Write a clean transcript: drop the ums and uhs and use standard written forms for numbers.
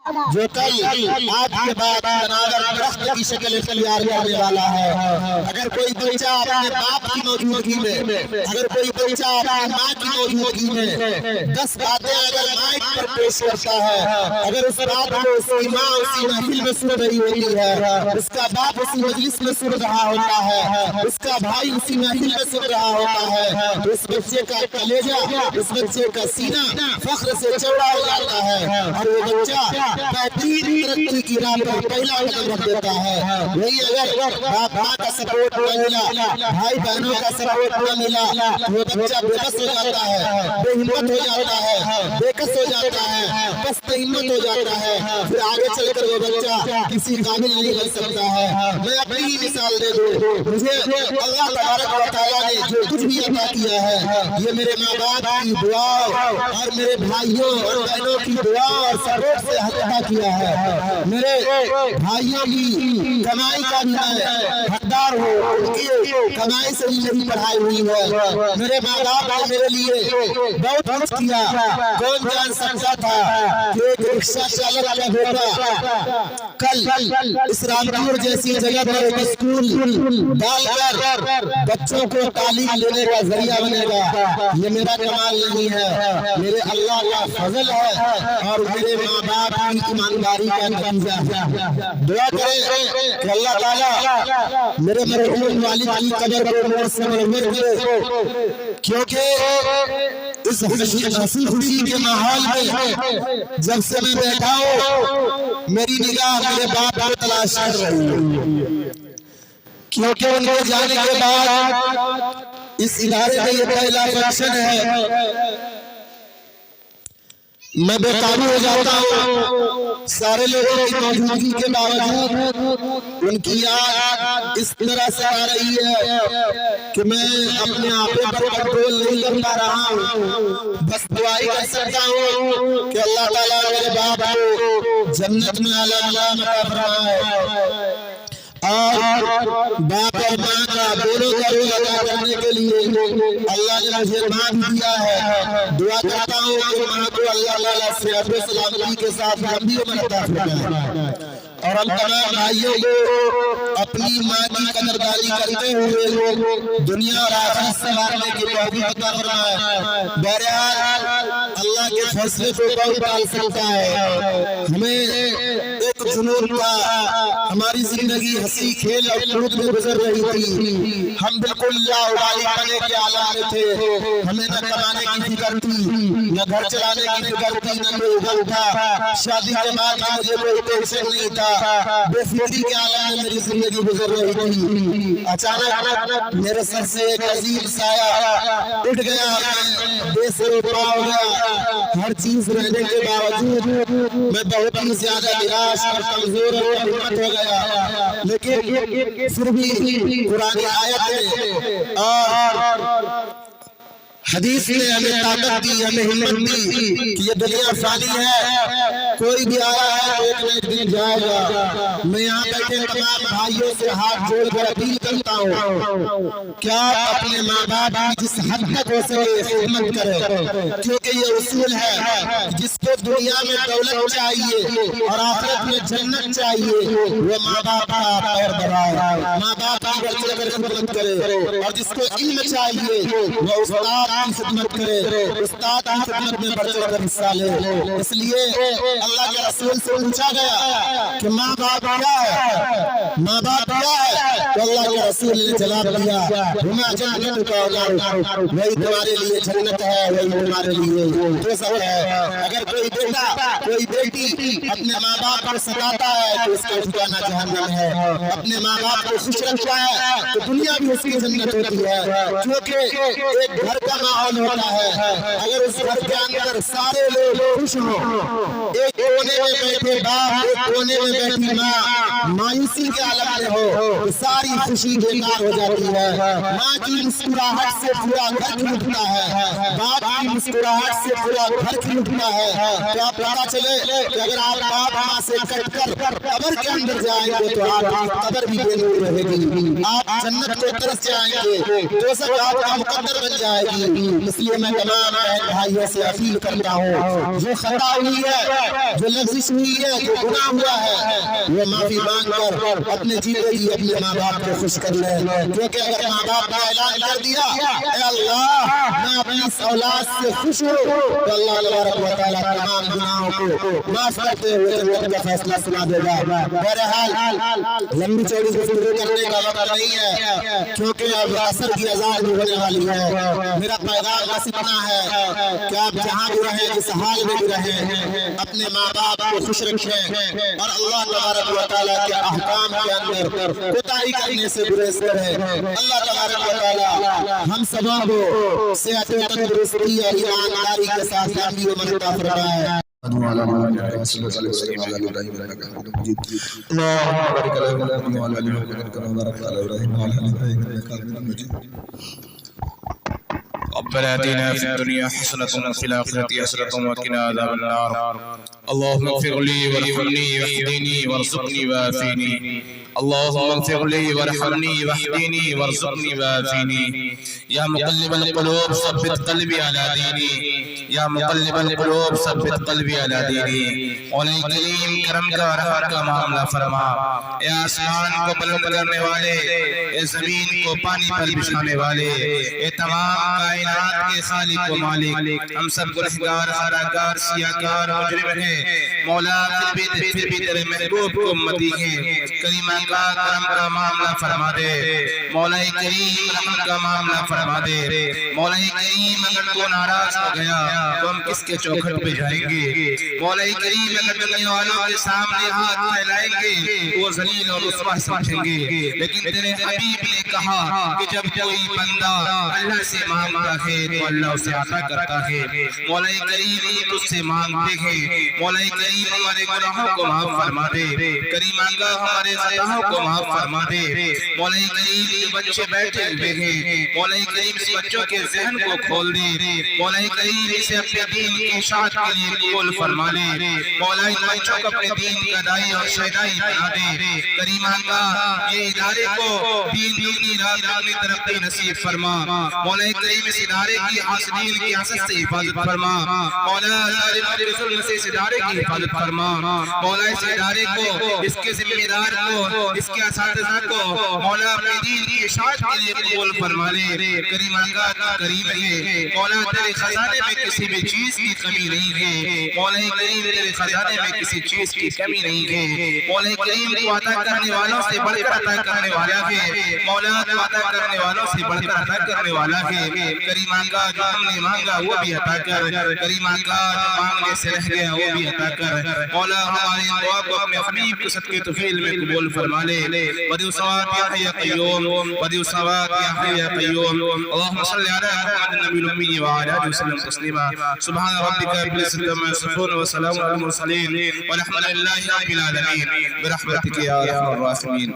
جو کل آج کے بعد تناظر درخت کی شکل اختیار کرنے والا ہے۔ اگر کوئی بچہ اپنے باپ کی موجودگی میں، اگر کوئی بچہ اپنی ماں کی موجودگی میں 10 باتیں اگر مائک پر پیش کرتا ہے، اگر اس بات کو اس کی ماں اسی محفل میں سن رہی ہوتی ہے، اس کا باپ اسی مجلس میں سن رہا ہوتا ہے، اس کا بھائی اسی محفل میں سن رہا ہوتا ہے، تو اس بچے کا کلیجہ، اس بچے کا سینہ فخر سے چوڑا ہو جاتا ہے، اور وہ بچہ بہترین ترقی کی راہ پر پہلا قدم رکھ دیتا ہے۔ وہی اگر باپ ماں کا سپورٹ نہ ملا، بھائی بہنوں کا سپورٹ نہ ملا، وہ بچہ بے بس ہو جاتا ہے، بے ہمت ہو جاتا ہے، بے کس ہو جاتا ہے، پست ہمت ہو جاتا ہے، پھر آگے چل کر وہ بچہ کسی قابل نہیں بن سکتا ہے۔ میں اپنی ہی مثال دے دوں، مجھے اللہ تبارک و تعالیٰ نے جو کچھ بھی عطا کیا ہے، یہ میرے ماں باپ کی دعا اور میرے بھائیوں اور بہنوں کی دعا اور سپورٹ سے عطا کیا ہے۔ میرے بھائیوں کی کمائی کا بھی میں حقدار ہوں، ان کی کمائی سے ہی میری پڑھائی ہوئی ہے۔ میرے ماں باپ نے میرے لیے بہت کچھ کیا، کون جان سکتا تھا کہ ایک رکشہ چالک کا بیٹا کل اس رامپور جیسی جگہ پر ایک اسکول ڈال کر بچوں کو تعلیم لینے کا ذریعہ بنے گا۔ یہ میرا کمال نہیں ہے، میرے اللہ کا فضل ہے اور میرے ماں باپ کی ایمانداری کا نتیجہ ہے۔ دعا کریں کہ اللہ تعالیٰ میرے مرحوم والد کی قبر کو نور سے منور کرے، کیونکہ اس حسین خوشی کے ماحول میں جب سے میں بیٹھا ہوں، میری نگاہ میرے باپ کو تلاش کر رہی ہے، کیونکہ ان کے جانے کے بعد اس ادارے میں یہ پہلا فنکشن ہے۔ میں بے قابو ہو جاتا ہوں، سارے لوگوں کی موجودگی کے باوجود ان کی یاد اس طرح سے آ رہی ہے کہ میں اپنے آپ پر کنٹرول نہیں کر پا رہا ہوں۔ بس دعائی کر سکتا ہوں کہ اللہ تعالیٰ میرے باپ کو جنت میں اعلیٰ مقام فرمائے، اور باپ اور ماں کا دونوں کا رول ادا کرنے کے لیے اللہ نے مجھے ماں بھی دیا ہے۔ دعا کرتا ہوں کہ ماں کو اللہ تعالیٰ صحت و سلامتی کے ساتھ لمبی عمر عطا فرمائے، اور ہم تمام بھائیوں کو اپنی ماں کی قدردانی کرتے ہوئے دنیا اور آخرت سنوارنے کی توفیق عطا فرمائے۔ بہرحال اللہ کے فیصلے کو کون ٹال سکتا ہے؟ ہمیں ایک جنون کا ہماری زندگی ہنسی کھیل اور کود میں گزر رہی تھی، ہم بالکل لاابالی پنے کے عالم میں تھے، ہمیں نہ کمانے کی فکر تھی، نہ گھر چلانے کی فکر تھی، نہ کوئی غم تھا، شادی کے بعد مجھے کوئی ٹینشن نہیں تھا، بے فکری کے عالم میں میری زندگی گزر رہی تھی۔ اچانک میرے سر سے ایک عظیم سایہ اٹھ گیا، بے سر پا ہو گیا۔ ہر چیز رہنے کے باوجود میں بہت ہی زیادہ نراش اور کمزور اور ہمت ہو گیا، لیکن پھر بھی قرآن آیت اور حدیث نے ہمیں طاقت دی، ہمیں ہمت دی کہ یہ دنیا فانی ہے، کوئی بھی آیا ہے تو ایک نہ ایک دن جائے گا۔ میں یہاں بیٹھے تمام بھائیوں سے ہاتھ جوڑ کر اپیل کرتا ہوں کہ آپ اپنے ماں باپ کی جس حد تک ہو سکے خدمت کریں، کیونکہ یہ اصول ہے جس کو دنیا میں دولت چاہیے اور آخرت میں جنت چاہیے، وہ ماں باپ کا پیر دبائے، ماں باپ کی بڑھ چڑھ کر خدمت کرے، اور جس کو علم چاہیے وہ استاد کی خدمت کرے، استاد کی خدمت میں بڑھ چڑھ کر حصہ لے۔ اس لیے اللہ کے رسول سے پوچھا گیا کہ ماں باپ کیا ہے؟ ماں باپ کیا ہے؟ تو اللہ کے رسول نے جواب دیا، ہما جنت کا اولاد، وہی تمہارے لیے جنت ہے، وہی تمہارے لیے دوزخ ہے۔ اگر کوئی بیٹا کوئی بیٹی اپنے ماں باپ کو ستاتا ہے تو اس کا ٹھکانہ جہنم ہے، اپنے ماں باپ کو خوش رکھتا ہے تو دنیا بھی اس کی جنت ہوتی ہے، کیونکہ ایک گھر کا ماحول ہوتا ہے، اگر اس گھر کے اندر سارے لوگ خوش ہوں، ایک کونے میں بیٹھے باپ، ایک کونے میں بیٹھی ماں مایوسی کے عالم میں ہو، ساری خوشی بیکار ہو جاتی ہے۔ ماں کی مسکراہٹ سے پورا گھر کھلتا ہے، باپ کی مسکراہٹ سے پورا گھر کھلتا ہے۔ تو آپ پتا چلے کہ اگر آپ باپ ماں سے کٹ کر قبر کے اندر جائیں گے تو آپ کی قبر بھی بے نور رہے گی۔ آپ جنت کو ترس جائیں گے، دوزخ آپ کا مقدر بن جائے گی۔ اس لیے میں تمام بہن بھائیوں سے اپیل کرتا ہوں، جو خطا ہوئی ہے، جو لغزش ہوئی ہے، جو گناہ ہوا ہے، وہ معافی مانگ کر اپنے جیتے جی اپنے ماں باپ کو خوش کر لیں، کیونکہ اگر ماں باپ نے اعلان کر دیا اے اللہ میں اپنی اس اولاد سے خوش ہوں، تو اللہ تبارک و تعالیٰ تمام گناہوں کو معاف کرتے ہوئے جنت کا فیصلہ سنا دے گا۔ بہرحال لمبی چوڑی گفتگو کرنے کا وقت نہیں ہے، کیونکہ اب عصر کی اذان بھی ہونے والی ہے۔ میرا پیغام بس اتنا ہے کہ آپ جہاں بھی رہیں، جس حال میں بھی رہیں، اپنے ماں باپ کو خوش رکھیں اور اللہ تبارک و تعالیٰ کے احکام کے اندر کوتاہی کرنے سے گریز کریں۔ اللہ تبارک و تعالیٰ ہم سبوں کو صحت و تندرستی اور ایمانداری کے ساتھ لمبی عمر عطا فرمائے۔ اللهم بارك على محمد وعلى ال محمد كما باركت على ابراهيم وعلى ال ابراهيم انك حميد مجيد۔ ربنا آتنا في الدنيا حسنة وفي الآخرة حسنة وقنا عذاب النار۔ اللهم اغفر لي وارحمني واهدني وارزقني وعافني، اللهم اغفر لي وارحمني واهدني وارزقني وعافني، يا مقلب القلوب ثبت قلبي على ديني، یا مقلب القلوب ثبت قلبی علی دینی۔ مولا کریم کرم کا رحمت کا معاملہ فرما، اے آسمان کو بلند کرنے والے، اے زمین کو پانی پر بچھانے والے، اے تمام کائنات کے خالق و مالک، ہم سب گنہگار خطاکار سیاہکار مجرم ہیں، مولا پھر بھی تیرے محبوب کو امتی ہیں، کریمہ کا کرم کا معاملہ فرما دے، مولا کریم رحمت کا معاملہ فرما دے، مولا کریم اگر تو ناراض ہو گیا تو ہم کس کے چوکھٹ پہ جائیں گے، مولا کریم اگر دنیا والوں کے سامنے ہاتھ پھیلائیں گے وہ ذلیل اور رسوا سمجھیں گے، لیکن تیرے حبیب نے کہا کہ جب کوئی بندہ اللہ سے مانگتا ہے تو اللہ اسے عطا کرتا ہے، مولا کریم تجھ سے مانگتے ہیں، مولا کریم ہمارے گناہوں کو معاف فرما دے، کریم آقا ہمارے خطاؤں کو معاف فرما دے، مولا کریم جو بچے بیٹھے ہوئے ہیں مولا کریم اس بچوں کے ذہن کو کھول دے، مولا کریم اسے اپنے دین کی اشاعت کے لیے قبول فرما لے، مولا ان بچوں کو اپنے دین کا دائی اور شہدائی بنا دے، کریم آقا یہ ادارے کو دینی رات اپنی ترقی نصیب فرما، مولا کریم اس ادارے کی حاسدین کی حسد سے حفاظت فرما، مولا ظالموں ظلم سے اس ادارے کی حفاظت فرما، مولا اس ادارے کو، اس کے ذمہ دار کو، اس کے اساتذہ کو مولا اپنے دین کی اشاعت کے لیے قبول فرما لے، کریم آقا کا کریم ہے، مولا تیرے خزانے میں کسی بھی چیز کی کمی نہیں ہے، مولا کریم تیرے خزانے میں کسی چیز کی کمی نہیں ہے، مولا کریم تو عطا کرنے والوں سے بڑھ کر عطا کرنے والا ہے، مولا تو عطا کرنے والوں سے بڑھ کر عطا کرنے والا ہے، کریم آقا جو ہم نے مانگا وہ بھی عطا کر، کریم آقا جو مانگنے سے رہ گیا وہ بھی عطا کر، مولا ہماری دعا کو اپنے حبیب کے صدقے طفیل میں قبول فرما لے، بدیع الصلوات یا حی یا قیوم، بدیع الصلوات یا حی یا قیوم، اللهم صل على محمد النبي الأمي وعلى آله وسلم تسليما، سبحان ربك رب العزة عما يصفون وسلام على المرسلين والحمد لله رب العالمين برحمتك يا أرحم الراحمين۔